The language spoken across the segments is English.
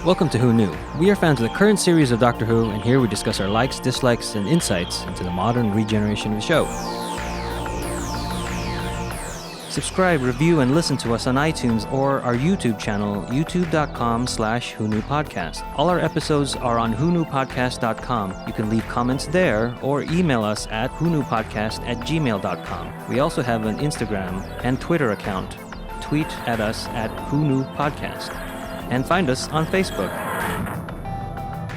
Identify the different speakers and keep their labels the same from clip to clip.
Speaker 1: Welcome to Who Knew. We are fans of the current series of Doctor Who, and here we discuss our likes, dislikes, and insights into the modern regeneration of the show. Subscribe, review, and listen to us on iTunes or our YouTube channel, youtube.com/WhoKnewPodcast. All our episodes are on WhoKnewPodcast.com. You can leave comments there or email us at WhoKnewPodcast@gmail.com. We also have an Instagram and Twitter account. Tweet at us at WhoKnewPodcast. And find us on Facebook.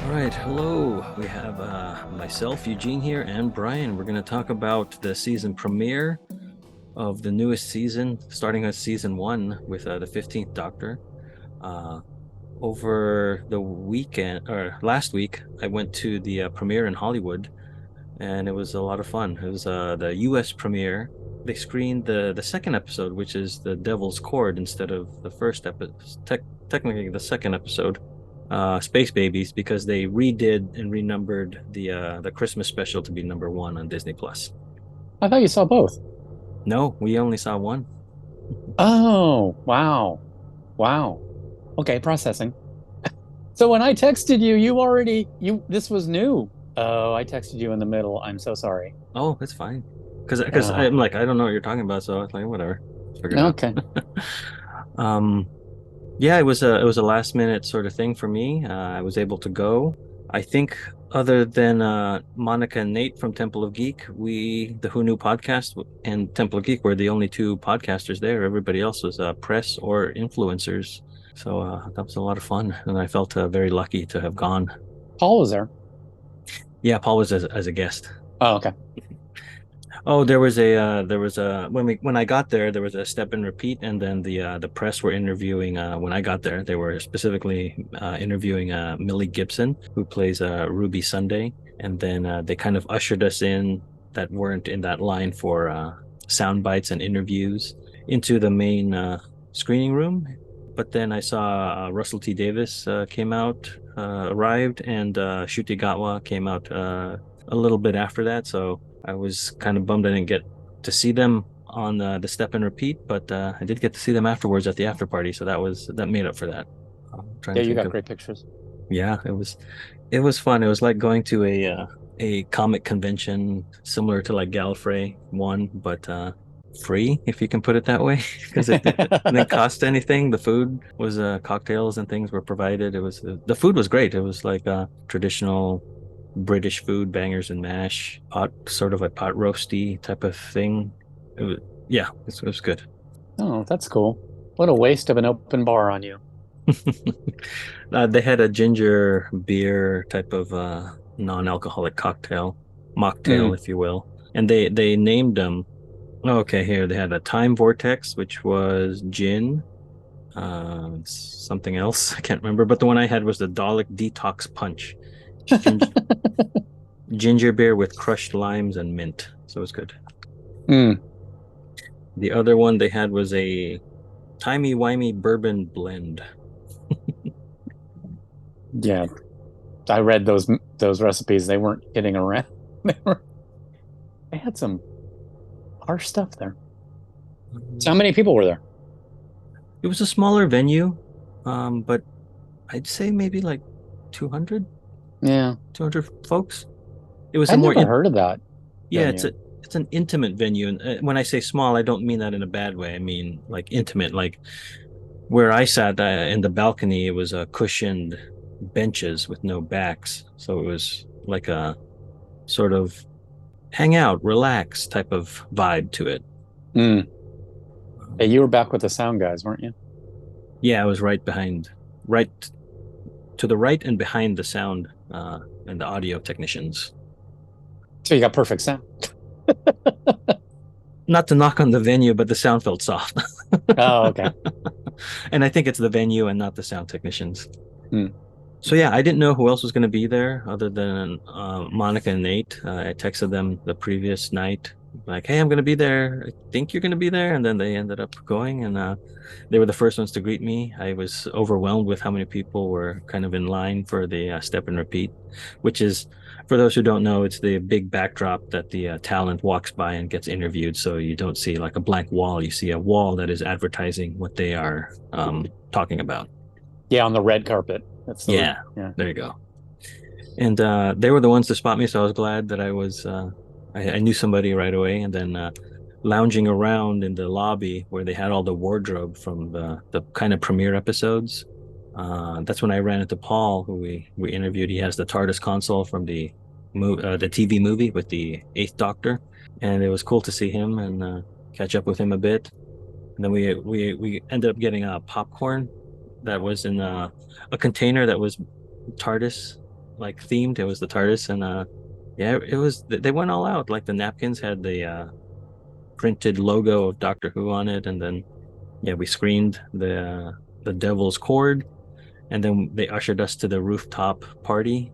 Speaker 1: All right, hello. We have myself, Eugene here, and Brian. We're going to talk about the season premiere of the newest season, starting with season 1 with the 15th Doctor. Over the weekend, or last week, I went to the premiere in Hollywood, and it was a lot of fun. It was the US premiere. They screened the second episode, which is the Devil's Cord, instead of the first episode. Technically the second episode, Space Babies, because they redid and renumbered the Christmas special to be number 1 on Disney Plus.
Speaker 2: I thought you saw both.
Speaker 1: No, we only saw one.
Speaker 2: Oh, wow. Okay, processing. So when I texted you, this was new. Oh, I texted you in the middle. I'm so sorry.
Speaker 1: Oh, it's fine. Because I'm like, I don't know what you're talking about, so I was like, whatever.
Speaker 2: Okay.
Speaker 1: Yeah, it was a last minute sort of thing for me. I was able to go. I think other than Monica and Nate from Temple of Geek, the Who Knew podcast and Temple of Geek were the only 2 podcasters there. Everybody else was press or influencers. So that was a lot of fun, and I felt very lucky to have gone.
Speaker 2: Paul was there.
Speaker 1: Yeah, Paul was as a guest.
Speaker 2: Oh, okay.
Speaker 1: Oh, there was when I got there was a step and repeat, and then the press were interviewing when I got there. They were specifically interviewing Millie Gibson, who plays Ruby Sunday, and then they kind of ushered us in that weren't in that line for sound bites and interviews into the main screening room. But then I saw Russell T Davies arrived, and Ncuti Gatwa came out a little bit after that, so I was kind of bummed I didn't get to see them on the step and repeat, but I did get to see them afterwards at the after party, so that made up for that.
Speaker 2: Yeah, you got great pictures.
Speaker 1: Yeah, it was fun. It was like going to a comic convention similar to like Gallifrey 1, but free, if you can put it that way, because it didn't cost anything. The food was cocktails and things were provided. The food was great. It was like traditional British food, bangers and mash, sort of a pot roasty type of thing. It was good.
Speaker 2: Oh, that's cool. What a waste of an open bar on you.
Speaker 1: They had a ginger beer type of non-alcoholic cocktail, mocktail, if you will, and they named them. Okay, here they had a time vortex, which was gin, something else I can't remember, but the one I had was the Dalek detox punch. Ginger beer with crushed limes and mint, so it's good. The other one they had was a timey-wimey bourbon blend.
Speaker 2: Yeah, I read those recipes. They weren't kidding around. They had some harsh stuff there. So how many people were there?
Speaker 1: It was a smaller venue, but I'd say maybe like 200.
Speaker 2: Yeah,
Speaker 1: 200 folks. It was
Speaker 2: I've never heard of that.
Speaker 1: Yeah,
Speaker 2: venue.
Speaker 1: it's an intimate venue, and when I say small, I don't mean that in a bad way. I mean like intimate. Like where I sat in the balcony, it was cushioned benches with no backs, so it was like a sort of hang out, relax type of vibe to it.
Speaker 2: Hey, you were back with the sound guys, weren't you?
Speaker 1: Yeah, I was right to the right and behind the sound and the audio technicians.
Speaker 2: So you got perfect sound.
Speaker 1: Not to knock on the venue, but the sound felt soft.
Speaker 2: Oh, okay.
Speaker 1: And I think it's the venue and not the sound technicians. So yeah, I didn't know who else was going to be there other than Monica and Nate. I texted them the previous night, like, hey, I'm going to be there. I think you're going to be there. And then they ended up going, and they were the first ones to greet me. I was overwhelmed with how many people were kind of in line for the step and repeat, which is, for those who don't know, it's the big backdrop that the talent walks by and gets interviewed. So you don't see like a blank wall. You see a wall that is advertising what they are talking about.
Speaker 2: Yeah, on the red carpet. That's the word.
Speaker 1: Yeah,
Speaker 2: Yeah.
Speaker 1: there you go. And they were the ones to spot me, so I was glad that I knew somebody right away. And then lounging around in the lobby where they had all the wardrobe from the kind of premiere episodes. That's when I ran into Paul, who we interviewed. He has the TARDIS console from the TV movie with the Eighth Doctor, and it was cool to see him and catch up with him a bit. And then we ended up getting a popcorn that was in a container that was TARDIS like themed. It was the TARDIS, and yeah, it was. They went all out. Like the napkins had the printed logo of Doctor Who on it, and then yeah, we screened the Devil's Cord, and then they ushered us to the rooftop party,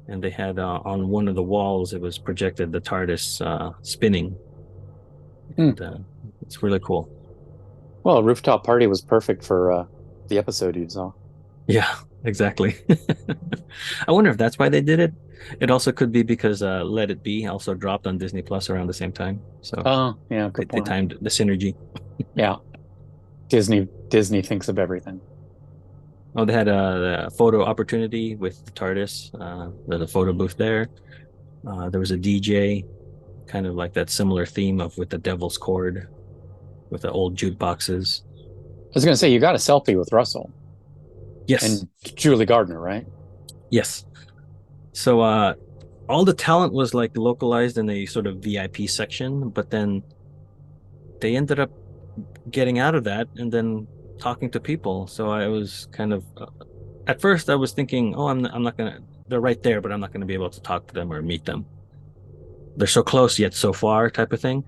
Speaker 1: and they had on one of the walls it was projected the TARDIS spinning,
Speaker 2: Hmm.
Speaker 1: and it's really cool.
Speaker 2: Well, a rooftop party was perfect for the episode you saw.
Speaker 1: Yeah, exactly. I wonder if that's why they did it. It also could be because Let It Be also dropped on Disney Plus around the same time. So
Speaker 2: Oh, yeah, good
Speaker 1: they
Speaker 2: point.
Speaker 1: timed the synergy.
Speaker 2: Yeah, Disney thinks of everything.
Speaker 1: Oh, they had a photo opportunity with the TARDIS. There's a photo booth there. There was a DJ, kind of like that similar theme of with the Devil's Cord, with the old jukeboxes.
Speaker 2: I was going to say you got a selfie with Russell
Speaker 1: Yes,
Speaker 2: and Julie Gardner, right?
Speaker 1: yes. So all the talent was like localized in a sort of VIP section, but then they ended up getting out of that and then talking to people. So I was kind of at first I was thinking, oh, I'm not gonna. They're right there, but I'm not gonna be able to talk to them or meet them. They're so close yet so far, type of thing.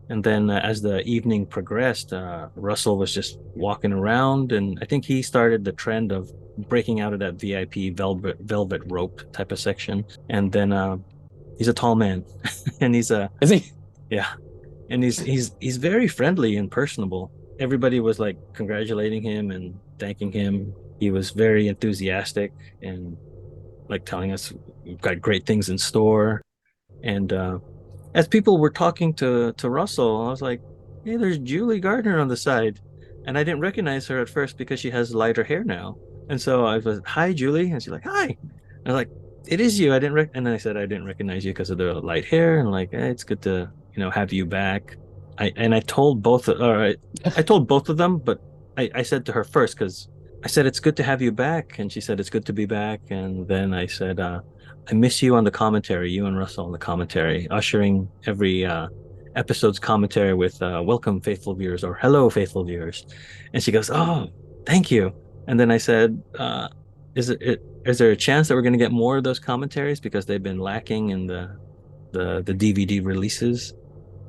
Speaker 1: And then as the evening progressed, Russell was just walking around, and I think he started the trend of breaking out of that VIP velvet rope type of section. And then he's a tall man, and he's a
Speaker 2: Is he?
Speaker 1: yeah, and he's very friendly and personable. Everybody was like congratulating him and thanking him. He was very enthusiastic and like telling us we've got great things in store. And as people were talking to Russell, I was like, "Hey, there's Julie Gardner on the side," and I didn't recognize her at first because she has lighter hair now. And so I was, "Hi, Julie," and she's like, "Hi." And I was like, "It is you." I didn't and then I said I didn't recognize you because of the light hair, and like, it's good to have you back. I told both, or I told both of them, but I said to her first because I said it's good to have you back, and she said it's good to be back, and then I said, I miss you on the commentary, you and Russell on the commentary, ushering every episode's commentary with welcome, faithful viewers, or hello, faithful viewers. And she goes, oh, thank you. And then I said, is there a chance that we're going to get more of those commentaries because they've been lacking in the DVD releases?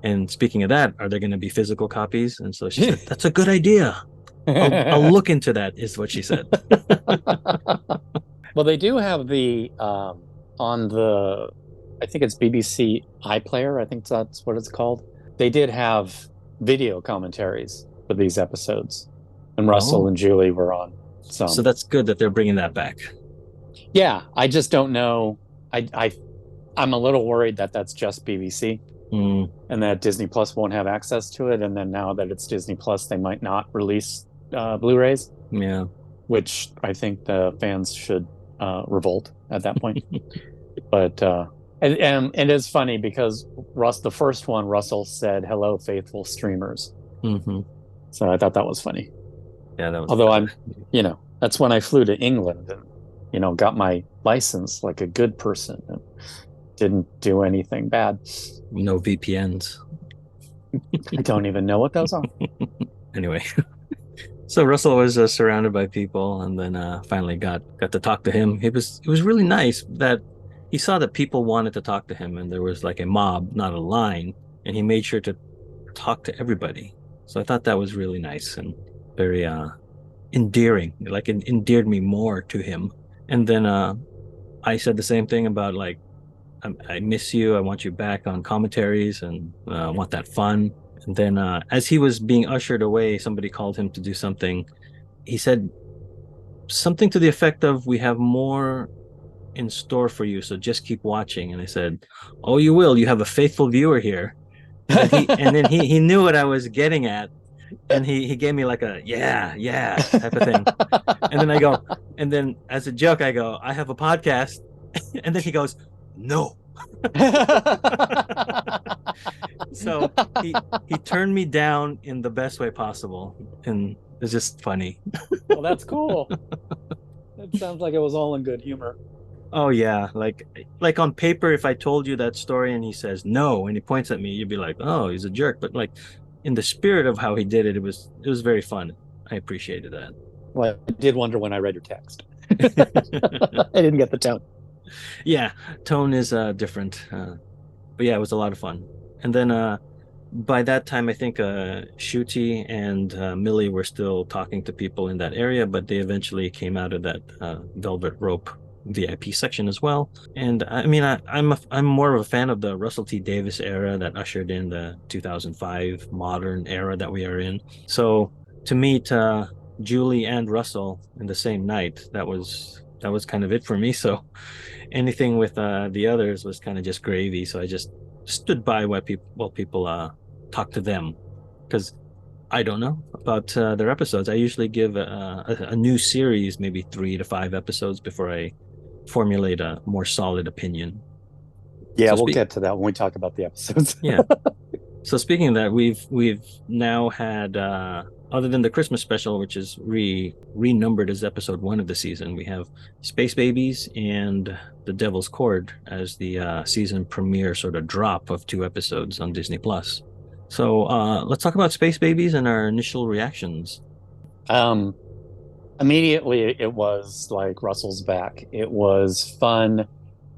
Speaker 1: And speaking of that, are there going to be physical copies? And so she said, that's a good idea. I'll look into that, is what she said.
Speaker 2: Well, they do have the on the I think it's BBC iPlayer. I think that's what it's called. They did have video commentaries for these episodes, and Russell
Speaker 1: Oh,
Speaker 2: and Julie were on
Speaker 1: so
Speaker 2: some.
Speaker 1: that's good that they're bringing that back.
Speaker 2: Yeah, I just don't know. I'm a little worried that that's just BBC
Speaker 1: Mm,
Speaker 2: and that Disney Plus won't have access to it. And then now that it's Disney Plus, they might not release Blu-rays,
Speaker 1: yeah.
Speaker 2: which I think the fans should revolt at that point. But and it is funny because the first one, Russell said, "Hello, faithful streamers."
Speaker 1: Hmm.
Speaker 2: So I thought that was funny.
Speaker 1: Yeah, that was
Speaker 2: Although
Speaker 1: better.
Speaker 2: that's when I flew to England and got my license like a good person and didn't do anything bad.
Speaker 1: No VPNs.
Speaker 2: I don't even know what those are.
Speaker 1: Anyway, so Russell was surrounded by people, and then finally got to talk to him. It was really nice that he saw that people wanted to talk to him, and there was like a mob, not a line, and he made sure to talk to everybody. So I thought that was really nice and very endearing. Like it endeared me more to him. And then I said the same thing about like I miss you. I want you back on commentaries, and I want that fun. And then as he was being ushered away, somebody called him to do something. He said something to the effect of, "We have more in store for you, so just keep watching." And I said, "Oh, you will. You have a faithful viewer here." And then he knew what I was getting at. And he gave me like a yeah type of thing. And then I go, and then as a joke, I go, I have a podcast. And then he goes, no. So he turned me down in the best way possible, and it's just funny.
Speaker 2: Well, that's cool. That sounds like it was all in good humor.
Speaker 1: Oh yeah, like on paper, if I told you that story and he says no and he points at me, you'd be like, oh, he's a jerk. But like in the spirit of how he did it, it was very fun. I appreciated that.
Speaker 2: Well, I did wonder when I read your text. I didn't get the tone.
Speaker 1: Yeah, tone is different. But yeah, it was a lot of fun. And then by that time, I think Ncuti and Millie were still talking to people in that area, but they eventually came out of that velvet rope VIP section as well. And I mean, I'm more of a fan of the Russell T Davies era that ushered in the 2005 modern era that we are in. So to meet Julie and Russell in the same night, that was kind of it for me. So anything with the others was kind of just gravy. So I just stood by while people talk to them, because I don't know about their episodes. I usually give a new series maybe 3 to 5 episodes before I formulate a more solid opinion.
Speaker 2: Yeah,
Speaker 1: So
Speaker 2: we'll
Speaker 1: speak,
Speaker 2: get to that when we talk about the episodes.
Speaker 1: yeah. So speaking of that, we've now had other than the Christmas special, which is renumbered as episode 1 of the season, we have Space Babies and The Devil's Cord as the season premiere sort of drop of 2 episodes on Disney Plus. So let's talk about Space Babies and our initial reactions.
Speaker 2: Um, Immediately, it was like Russell's back. It was fun.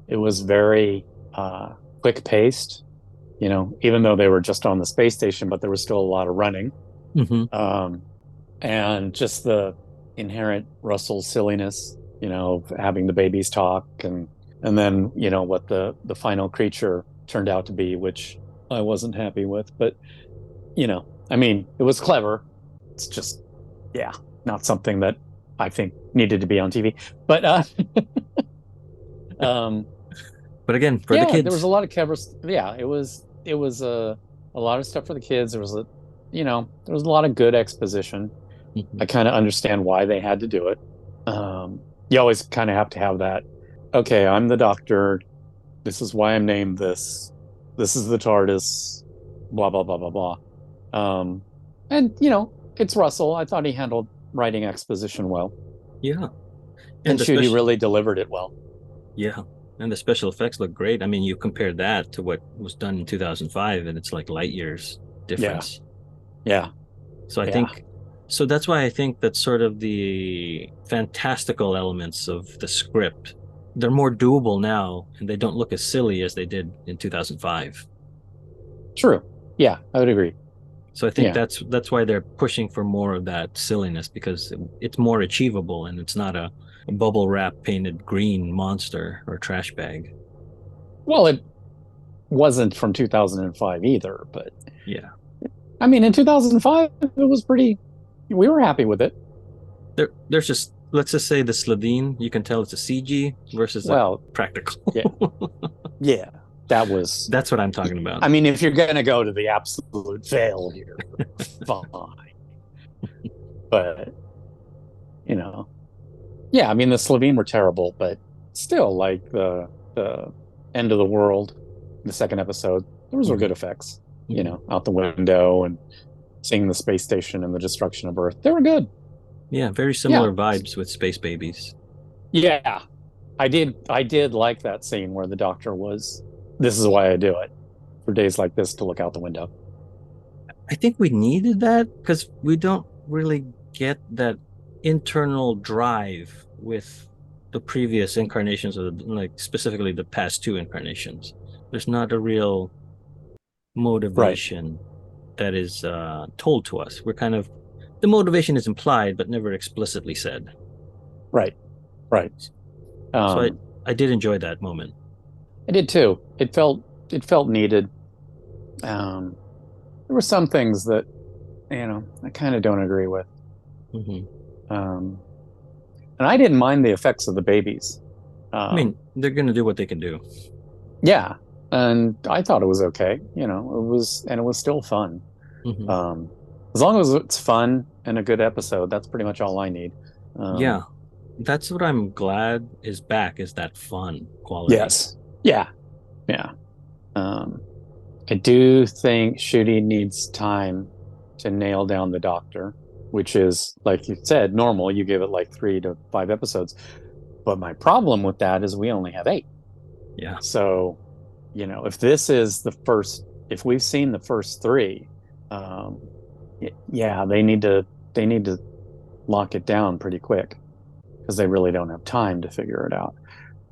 Speaker 2: It was very quick paced. Even though they were just on the space station, but there was still a lot of running.
Speaker 1: Mm-hmm.
Speaker 2: Um, and just the inherent Russell silliness, having the babies talk and then, what the final creature turned out to be, which I wasn't happy with. But, I mean, it was clever. It's just, yeah, not something that I think needed to be on TV. But um,
Speaker 1: But again, for the
Speaker 2: yeah, there was
Speaker 1: kids.
Speaker 2: a lot of clever. Yeah, it was a lot of stuff for the kids. There was a lot of good exposition.
Speaker 1: Mhm.
Speaker 2: I kind of understand why they had to do it. You always kind of have to have that. Okay, I'm the doctor. This is why I'm named this. This is the TARDIS. Blah blah blah blah blah. And it's Russell. I thought he handled writing exposition well,
Speaker 1: Yeah.
Speaker 2: and
Speaker 1: And the
Speaker 2: Ncuti
Speaker 1: special
Speaker 2: really delivered it well.
Speaker 1: Yeah. And the special effects look great. I mean, you compare that to what was done in 2005, and it's like light years
Speaker 2: Yeah,
Speaker 1: difference.
Speaker 2: yeah,
Speaker 1: So I
Speaker 2: yeah.
Speaker 1: think, so that's why I think that sort of the fantastical elements of the script, they're more doable now, and they don't look as silly as they did in 2005.
Speaker 2: True. Yeah, I would agree.
Speaker 1: So I think
Speaker 2: Yeah.
Speaker 1: that's why they're pushing for more of that silliness, because it's more achievable and it's not a bubble wrap painted green monster or trash bag.
Speaker 2: Well, it wasn't from 2005 either, but
Speaker 1: Yeah.
Speaker 2: I mean, in 2005, it was pretty. We were happy with it.
Speaker 1: There's just, let's just say the Slovene, you can tell it's a CG versus a
Speaker 2: Well,
Speaker 1: practical.
Speaker 2: yeah, yeah, that was.
Speaker 1: That's what I'm talking about.
Speaker 2: I mean, if you're gonna go to the absolute failure, fine. But you know, yeah, I mean, the Slovene were terrible, but still, like the end of the world, the second episode, those were
Speaker 1: Mhm.
Speaker 2: good effects.
Speaker 1: Mhm.
Speaker 2: Out the window and seeing the space station and the destruction of Earth, they were good.
Speaker 1: Yeah, very
Speaker 2: Yeah,
Speaker 1: similar vibes with Space Babies.
Speaker 2: yeah. I did like that scene where the doctor was. This is why I do it for days like this to look out the window.
Speaker 1: I think we needed that because we don't really get that internal drive with the previous incarnations of like specifically the past 2 incarnations. There's not a real
Speaker 2: Right,
Speaker 1: motivation that is told to us. We're kind of, the motivation is implied but never explicitly said.
Speaker 2: right, right.
Speaker 1: So I
Speaker 2: Um,
Speaker 1: I did enjoy that moment.
Speaker 2: I did too. It felt needed. Um, there were some things that I kind of don't agree with.
Speaker 1: Hmm.
Speaker 2: Um, and I didn't mind the effects of the babies.
Speaker 1: I mean,
Speaker 2: Um,
Speaker 1: they're gonna do what they can do.
Speaker 2: yeah, and I thought it was okay. It was still fun.
Speaker 1: Hmm.
Speaker 2: Um, As long as it's fun and a good episode, that's pretty much all I need.
Speaker 1: Yeah,
Speaker 2: Um,
Speaker 1: that's what I'm glad is back, is that fun quality.
Speaker 2: yes. Yeah. Yeah. Um, I do think Ncuti needs time to nail down the Doctor, which is, like you said, normal. You give it like 3 to 5 episodes. But my problem with that is we only have 8.
Speaker 1: Yeah.
Speaker 2: So, if this is the first, if we've seen the first 3, um, yeah, they need to lock it down pretty quick because they really don't have time to figure it out.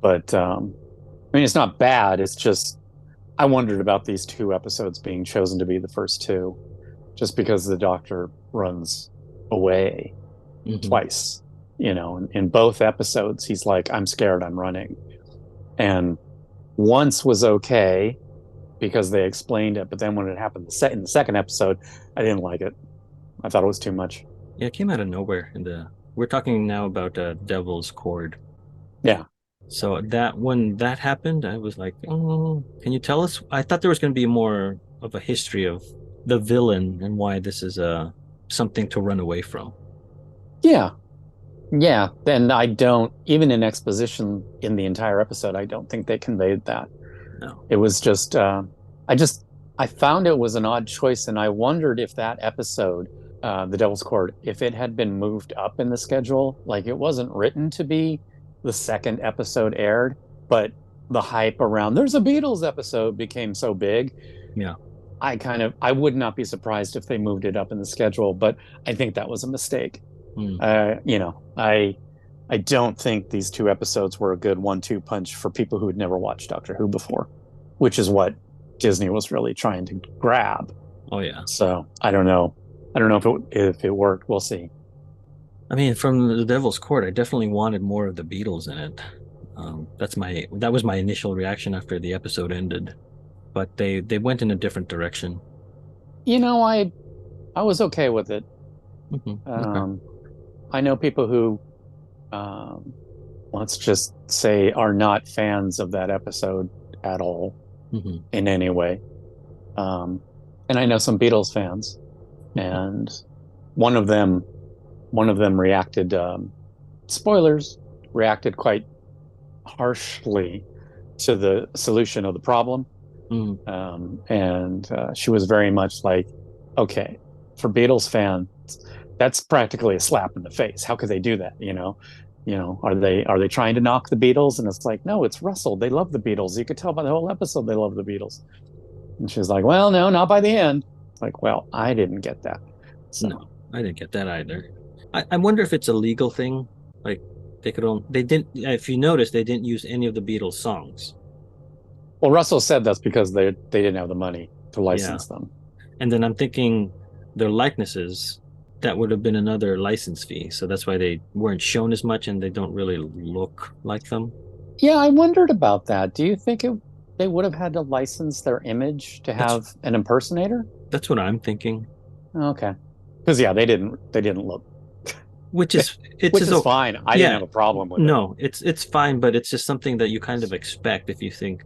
Speaker 2: But I mean, it's not bad. It's just I wondered about these 2 episodes being chosen to be the first 2, just because the Doctor runs away
Speaker 1: Hmm.
Speaker 2: twice. In both episodes, he's like, "I'm scared. I'm running," and once was okay because they explained it, but then when it happened in the second episode, I didn't like it. I thought it was too much.
Speaker 1: Yeah, it came out of nowhere in the we're talking now about Devil's Cord.
Speaker 2: Yeah.
Speaker 1: So that when that happened, I was like, "Oh, can you tell us?" I thought there was going to be more of a history of the villain and why this is something to run away from.
Speaker 2: Yeah. Yeah. Then I don't, even in exposition in the entire episode, I don't think they conveyed that.
Speaker 1: No.
Speaker 2: It was just, I just, I found it was an odd choice. And I wondered if that episode, The Devil's Court, if it had been moved up in the schedule, like it wasn't written to be the second episode aired, but the hype around there's a Beatles episode became so big.
Speaker 1: Yeah.
Speaker 2: I would not be surprised if they moved it up in the schedule, but I think that was a mistake.
Speaker 1: Mm.
Speaker 2: I don't think these 2 episodes were a good 1-2 punch for people who had never watched Doctor Who before, which is what Disney was really trying to grab.
Speaker 1: Oh yeah.
Speaker 2: So I don't know. I don't know if it worked. We'll see.
Speaker 1: I mean, from the Devil's Court, I definitely wanted more of the Beatles in it. That was my initial reaction after the episode ended, but they went in a different direction.
Speaker 2: I was okay with it.
Speaker 1: Okay.
Speaker 2: Um, I know people who, um, let's just say, are not fans of that episode at all
Speaker 1: Hmm.
Speaker 2: in any way. Um, and I know some Beatles fans, and one of them, one of them reacted. Spoilers, reacted quite harshly to the solution of the problem,
Speaker 1: Mm.
Speaker 2: and she was very much like, "Okay, for Beatles fans, that's practically a slap in the face. How could they do that? Are they trying to knock the Beatles?" And it's like, no, it's Russell. They love the Beatles. You could tell by the whole episode they love the Beatles. And she's like, well, no, not by the end. It's like, well, I didn't get that. So,
Speaker 1: No, I didn't get that either. I wonder if it's a legal thing. Like they didn't, if you notice, they didn't use any of the Beatles songs.
Speaker 2: well, Russell said that's because they didn't have the money to
Speaker 1: Yeah.
Speaker 2: license them.
Speaker 1: And then I'm thinking their likenesses, that would have been another license fee. So that's why they weren't shown as much and they don't really look like them.
Speaker 2: Yeah, I wondered about that. Do you think they would have had to license their image to
Speaker 1: That's
Speaker 2: have an impersonator?
Speaker 1: that's what I'm thinking.
Speaker 2: Okay, because yeah, they didn't look,
Speaker 1: Which is it's
Speaker 2: which
Speaker 1: as
Speaker 2: is
Speaker 1: though
Speaker 2: fine. I didn't
Speaker 1: yeah,
Speaker 2: have a problem with it.
Speaker 1: no, it's fine, but it's just something that you kind of expect if you think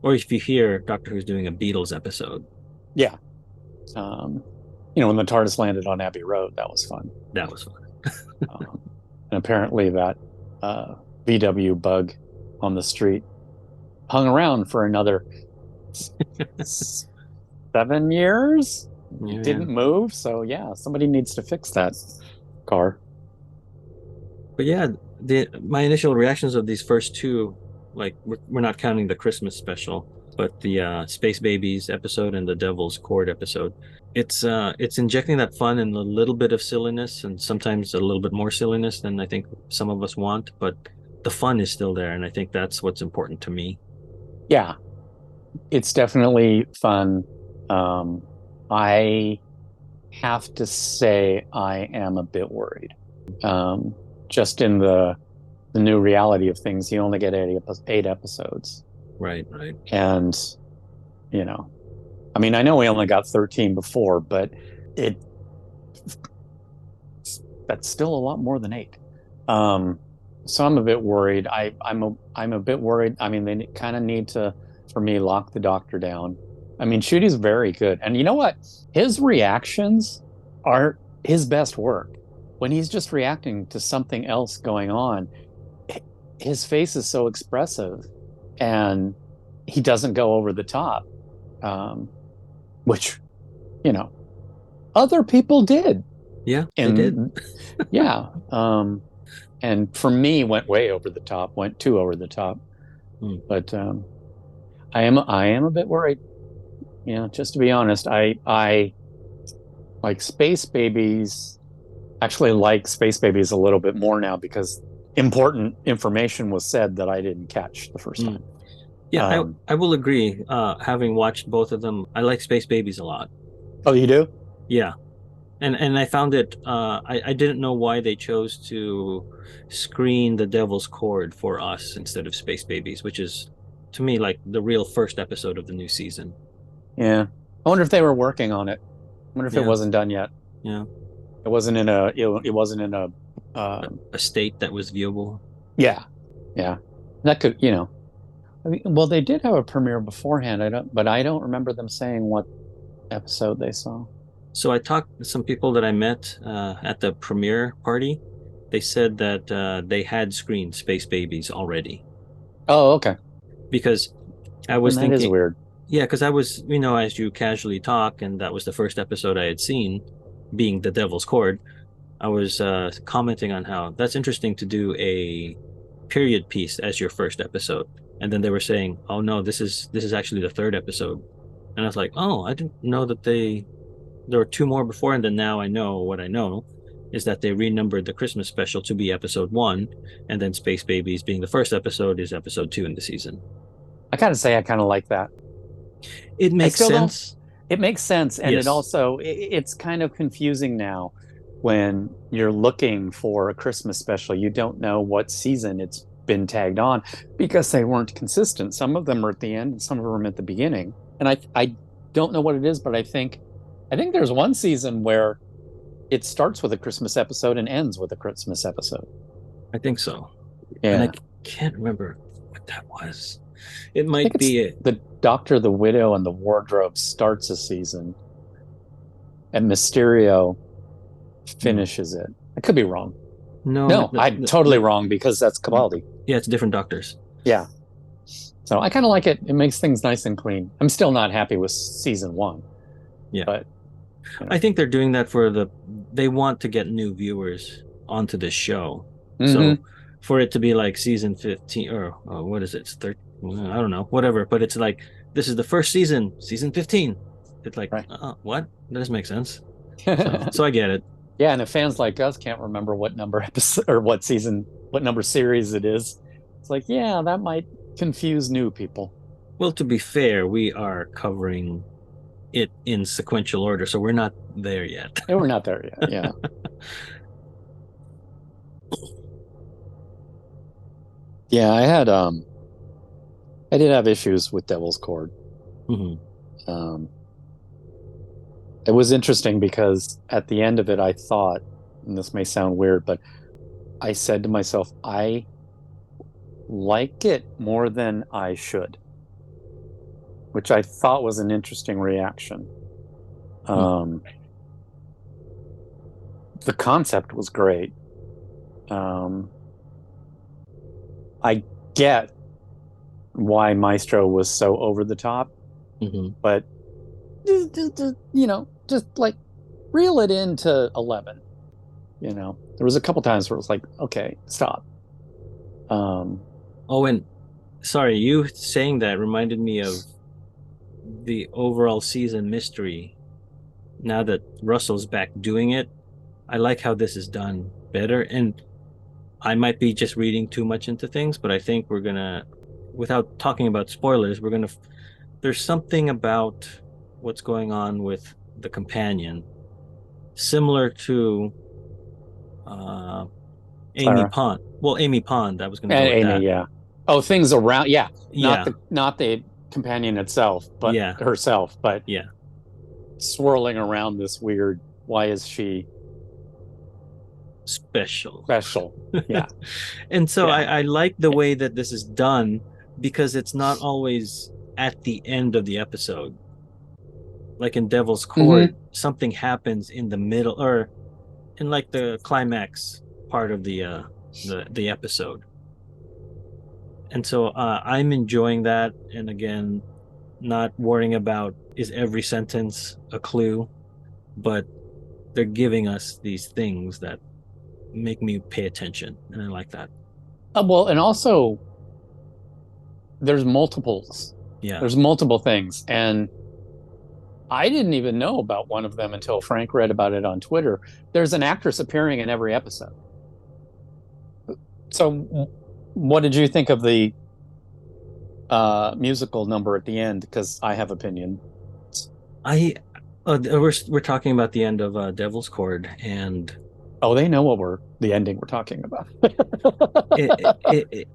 Speaker 1: or if you hear Doctor Who's doing a Beatles episode.
Speaker 2: Yeah, um, when the TARDIS landed on Abbey Road, that was fun.
Speaker 1: That was fun.
Speaker 2: Um, and apparently that uh, VW bug on the street hung around for another 7 years.
Speaker 1: Yeah.
Speaker 2: Didn't move. So yeah, somebody needs to fix that car.
Speaker 1: But yeah, the my initial reactions of these first two, like we're not counting the Christmas special, but the Space Babies episode and the Devil's Court episode, it's injecting that fun and a little bit of silliness and sometimes a little bit more silliness than I think some of us want, but the fun is still there, and I think that's what's important to me.
Speaker 2: Yeah, it's definitely fun. I have to say I am a bit worried. Um, just in the new reality of things, you only get 8 episodes.
Speaker 1: Right, right.
Speaker 2: And, you know, I mean, I know we only got 13 before, but it that's still a lot more than 8. Um, so I'm a bit worried. I'm a bit worried. I mean, they kind of need to, for me, lock the Doctor down. I mean, Shooty's very good, and you know what? His reactions are his best work. When he's just reacting to something else going on, his face is so expressive, and he doesn't go over the top, um, which, you know, other people did.
Speaker 1: Yeah, they did.
Speaker 2: And yeah, and for me, went way over the top, went too over the top.
Speaker 1: Hmm.
Speaker 2: But I am a bit worried. Just to be honest, I like Space Babies. Actually, like Space Babies a little bit more now because important information was said that I didn't catch the first
Speaker 1: Hmm.
Speaker 2: time.
Speaker 1: Yeah,
Speaker 2: Um,
Speaker 1: I will agree. Having watched both of them, I like Space Babies a lot.
Speaker 2: oh, you do?
Speaker 1: Yeah, and I found it. I didn't know why they chose to screen The Devil's Chord for us instead of Space Babies, which is to me like the real first episode of the new season.
Speaker 2: Yeah. I wonder if they were working on it. I wonder if it
Speaker 1: Yeah,
Speaker 2: wasn't done yet.
Speaker 1: yeah,
Speaker 2: It wasn't in a. It wasn't in a.
Speaker 1: a,
Speaker 2: Uh,
Speaker 1: a state that was viewable.
Speaker 2: yeah, yeah. That could. I mean, well, they did have a premiere beforehand. But I don't remember them saying what episode they saw.
Speaker 1: So I talked to some people that I met at the premiere party. They said that they had screened Space Babies already
Speaker 2: Oh, okay.
Speaker 1: because I
Speaker 2: And
Speaker 1: was
Speaker 2: that is
Speaker 1: thinking,
Speaker 2: weird.
Speaker 1: yeah, because I was, as you casually talk, and that was the first episode I had seen, being The Devil's Chord. I was commenting on how that's interesting to do a period piece as your first episode, and then they were saying, "Oh no, this is actually the third episode," and I was like, "Oh, I didn't know that there were two more before, and then now I know what I know is that they renumbered the Christmas special to be episode one, and then Space Babies being the first episode is episode two in the season.
Speaker 2: I kind of say I kind of like that.
Speaker 1: It
Speaker 2: I
Speaker 1: makes
Speaker 2: still don't.
Speaker 1: sense.
Speaker 2: It makes sense, and it
Speaker 1: Yes,
Speaker 2: also it's kind of confusing now when you're looking for a Christmas special. You don't know what season it's been tagged on because they weren't consistent. Some of them are at the end, and some of them at the beginning. And I don't know what it is, but I think there's one season where it starts with a Christmas episode and ends with a Christmas episode.
Speaker 1: I think so. And I
Speaker 2: Yeah.
Speaker 1: can't remember what that was. It
Speaker 2: I think
Speaker 1: might
Speaker 2: it's
Speaker 1: be a,
Speaker 2: the Doctor, the Widow, and the Wardrobe starts a season, and Mysterio
Speaker 1: hmm.
Speaker 2: finishes it. I could be wrong.
Speaker 1: No,
Speaker 2: No, I'm totally wrong because that's Cabaldi.
Speaker 1: yeah, it's different doctors.
Speaker 2: Yeah. So I kind of like it. It makes things nice and clean. I'm still not happy with season one,
Speaker 1: Yeah.
Speaker 2: but
Speaker 1: I think they're doing that they want to get new viewers onto this show. So
Speaker 2: hmm.
Speaker 1: for it to be like season 15 or what is it? It's 13, I don't know, whatever, but it's like this is the first season 15. It's like,
Speaker 2: Right.
Speaker 1: what? That doesn't make sense. So I get it.
Speaker 2: Yeah, and if fans like us can't remember what number episode or what season, what number series it is, it's like, yeah, that might confuse new people.
Speaker 1: Well, to be fair, we are covering it in sequential order, so we're not there yet.
Speaker 2: And we're not there yet. Yeah. Yeah, I did have issues with Devil's Chord.
Speaker 1: Mhm.
Speaker 2: Um it was interesting because at the end of it I thought, and this may sound weird, but I said to myself, I like it more than I should, which I thought was an interesting reaction.
Speaker 1: Hmm.
Speaker 2: Um, the concept was great. Um, I get why Maestro was so over the top,
Speaker 1: Mhm.
Speaker 2: but just like reel it into 11. There was a couple times where it was like, okay, stop. Um,
Speaker 1: Oh, and sorry, you saying that reminded me of the overall season mystery. Now that Russell's back doing it, I like how this is done better. And I might be just reading too much into things, but I think we're gonna, without talking about spoilers, there's something about what's going on with the companion, similar to uh, Amy
Speaker 2: Clara
Speaker 1: Pond. Well, Amy Pond, I was gonna go
Speaker 2: and
Speaker 1: with
Speaker 2: Amy,
Speaker 1: that.
Speaker 2: yeah. Oh, things around, yeah. Not
Speaker 1: Yeah,
Speaker 2: the companion itself, but
Speaker 1: yeah,
Speaker 2: herself, but
Speaker 1: yeah.
Speaker 2: swirling around this weird. Why is she
Speaker 1: Special.
Speaker 2: special? Yeah,
Speaker 1: And so
Speaker 2: yeah.
Speaker 1: I like the way that this is done because it's not always at the end of the episode. like in Devil's
Speaker 2: Hmm.
Speaker 1: Court, something happens in the middle or in like the climax part of the episode. And so I'm enjoying that. And again, not worrying about is every sentence a clue, but they're giving us these things that make me pay attention. And I like that.
Speaker 2: Well, and also there's multiples.
Speaker 1: Yeah.
Speaker 2: There's multiple things. And I didn't even know about one of them until Frank read about it on Twitter. There's an actress appearing in every episode. So, what did you think of the musical number at the end? Because I have opinion.
Speaker 1: I we're talking about the end of Devil's Court, and
Speaker 2: Oh, they know the ending we're talking about.
Speaker 1: it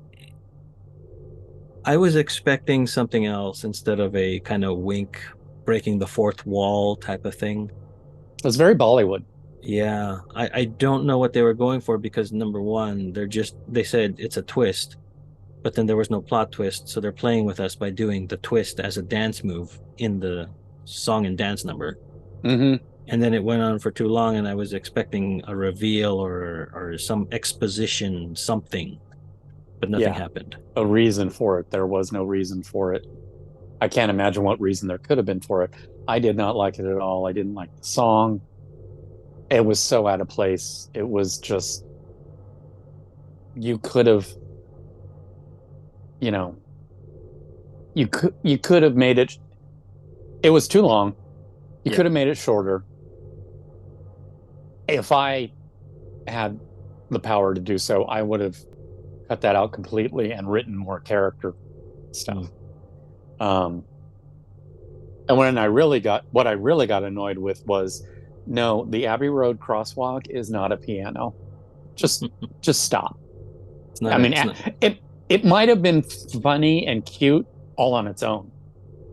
Speaker 1: I was expecting something else instead of a kind of wink, breaking the fourth wall type of thing.
Speaker 2: It's very Bollywood.
Speaker 1: Yeah, I don't know what they were going for because number one, they said it's a twist, but then there was no plot twist, so they're playing with us by doing the twist as a dance move in the song and dance number.
Speaker 2: Hmm.
Speaker 1: And then it went on for too long, and I was expecting a reveal or some exposition, something, but nothing
Speaker 2: Yeah,
Speaker 1: happened.
Speaker 2: a reason for it. There was no reason for it. I can't imagine what reason there could have been for it. I did not like it at all. I didn't like the song. It was so out of place. It was just, you could have, you know, you could have made it. It was too long. You
Speaker 1: Yeah.
Speaker 2: could have made it shorter. If I had the power to do so, I would have cut that out completely and written more character stuff. And what I really got annoyed with was, no, the Abbey Road crosswalk is not a piano. Just stop.
Speaker 1: It's not
Speaker 2: I
Speaker 1: a,
Speaker 2: mean,
Speaker 1: it's not,
Speaker 2: it might have been funny and cute all on its own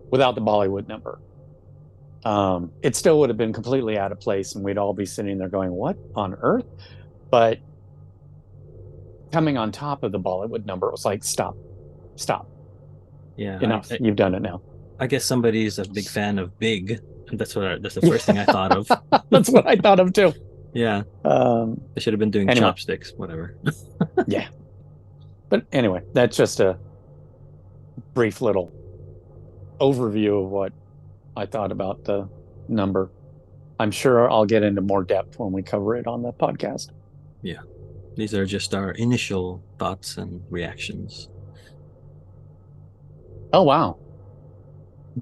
Speaker 2: without the Bollywood number. It still would have been completely out of place, and we'd all be sitting there going, "What on earth?" But coming on top of the Bollywood number, it was like, "Stop, stop,
Speaker 1: yeah,
Speaker 2: enough! You've done it now."
Speaker 1: I guess somebody's a big fan of Big. And that's the first thing I thought of.
Speaker 2: That's what I thought of too.
Speaker 1: Yeah, they should have been doing
Speaker 2: Anyway.
Speaker 1: chopsticks, whatever.
Speaker 2: Yeah. But anyway, that's just a brief little overview of what I thought about the number. I'm sure I'll get into more depth when we cover it on the podcast.
Speaker 1: Yeah. These are just our initial thoughts and reactions.
Speaker 2: Oh, wow.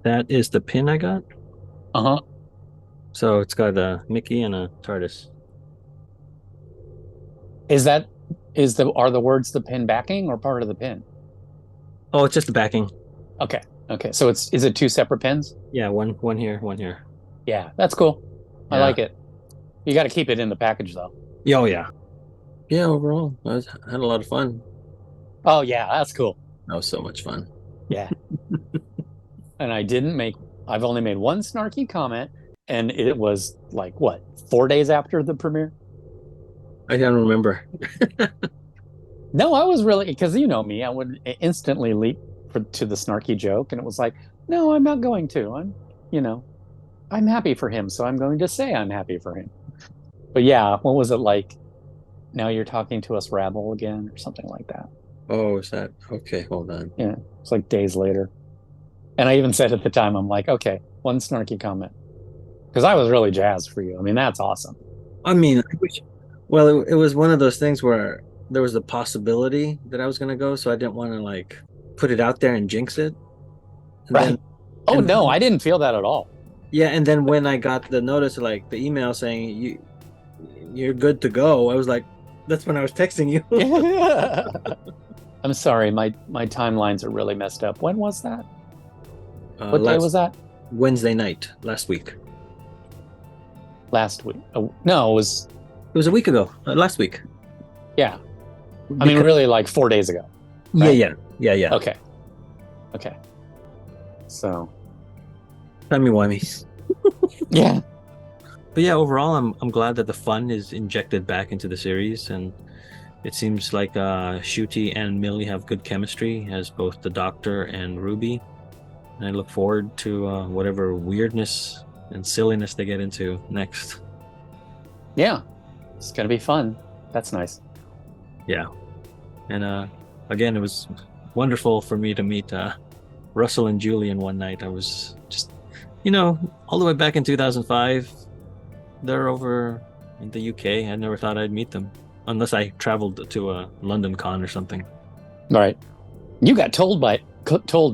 Speaker 1: That is the pin I got.
Speaker 2: Uh-huh.
Speaker 1: So it's got a Mickey and a TARDIS.
Speaker 2: Are the words the pin backing or part of the pin?
Speaker 1: Oh, it's just the backing.
Speaker 2: Okay. So is it two separate pins?
Speaker 1: Yeah, one here, one here.
Speaker 2: Yeah, that's cool. I
Speaker 1: Yeah.
Speaker 2: like it. You got to keep it in the package though.
Speaker 1: Oh yeah. Yeah, overall, I had a lot of fun.
Speaker 2: Oh yeah, that's cool.
Speaker 1: That was so much fun.
Speaker 2: Yeah. And I've only made one snarky comment, and it was like, what, 4 days after the premiere?
Speaker 1: I don't remember.
Speaker 2: No, I was really, because you know me, I would instantly leap to the snarky joke, and it was like, no, I'm not going to. I'm happy for him, so I'm going to say I'm happy for him. But yeah, what was it like? Now you're talking to us rabble again, or something like that.
Speaker 1: Oh, is that okay? Hold on.
Speaker 2: Yeah, it's like days later. And I even said at the time, I'm like, okay, one snarky comment. Because I was really jazzed for you. I mean, that's awesome.
Speaker 1: I mean, it was one of those things where there was a possibility that I was going to go, so I didn't want to like put it out there and jinx it. And
Speaker 2: right. No, I didn't feel that at all.
Speaker 1: Yeah, and then when I got the notice, like the email saying you're good to go, I was like, that's when I was texting you.
Speaker 2: I'm sorry, my timelines are really messed up. When was that? What day was that?
Speaker 1: Wednesday night, last week.
Speaker 2: Last week? Oh, no, it was
Speaker 1: a week ago. Last week.
Speaker 2: Yeah. I mean, really, like 4 days ago.
Speaker 1: Right? Yeah.
Speaker 2: Okay. So.
Speaker 1: Timey-wimey.
Speaker 2: Yeah.
Speaker 1: But yeah, overall, I'm glad that the fun is injected back into the series, and it seems like Ncuti and Millie have good chemistry as both the Doctor and Ruby. And I look forward to whatever weirdness and silliness they get into next.
Speaker 2: Yeah, it's going to be fun. That's nice.
Speaker 1: Yeah. And again, it was wonderful for me to meet Russell and Julie in one night. I was just, all the way back in 2005, they're over in the UK. I never thought I'd meet them unless I traveled to a London con or something.
Speaker 2: Right. You got told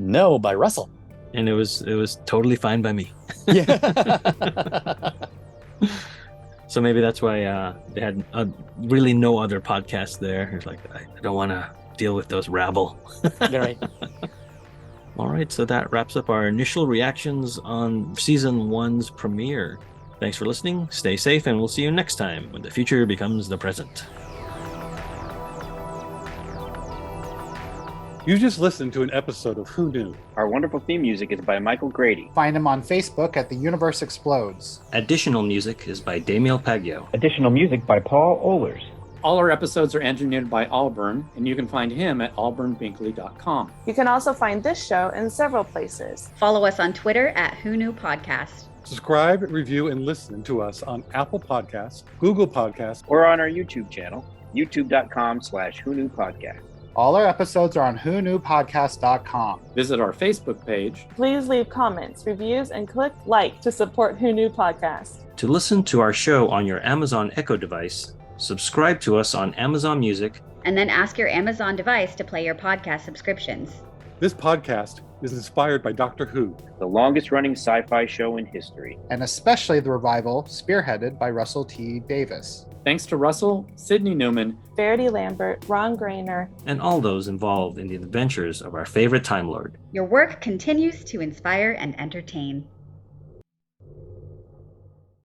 Speaker 2: no by Russell.
Speaker 1: And it was totally fine by me.
Speaker 2: Yeah.
Speaker 1: So maybe that's why they had really no other podcast there. It's like, I don't want to deal with those rabble.
Speaker 2: Right.
Speaker 1: All right, so that wraps up our initial reactions on season 1's premiere. Thanks for listening, stay safe, and we'll see you next time when the future becomes the present.
Speaker 3: You just listened to an episode of Who Knew?
Speaker 4: Our wonderful theme music is by Michael Grady.
Speaker 5: Find him on Facebook at The Universe Explodes.
Speaker 1: Additional music is by Damiel Paggio.
Speaker 6: Additional music by Paul Ohlers.
Speaker 2: All our episodes are engineered by Auburn, and you can find him at auburnbinkley.com.
Speaker 7: You can also find this show in several places.
Speaker 8: Follow us on Twitter at Who Knew Podcast.
Speaker 3: Subscribe, review, and listen to us on Apple Podcasts, Google Podcasts,
Speaker 4: Or on our YouTube channel, youtube.com/Who Knew Podcast.
Speaker 5: All our episodes are on whoknewpodcast.com.
Speaker 2: Visit our Facebook page.
Speaker 7: Please leave comments, reviews, and click like to support Who Knew Podcast.
Speaker 1: To listen to our show on your Amazon Echo device, subscribe to us on Amazon Music,
Speaker 8: And then ask your Amazon device to play your podcast subscriptions.
Speaker 3: This podcast is inspired by Doctor Who.
Speaker 4: The longest running sci-fi show in history.
Speaker 5: And especially the revival spearheaded by Russell T. Davis.
Speaker 2: Thanks to Russell, Sidney Newman,
Speaker 7: Verity Lambert, Ron Grainer,
Speaker 1: and all those involved in the adventures of our favorite Time Lord.
Speaker 8: Your work continues to inspire and entertain.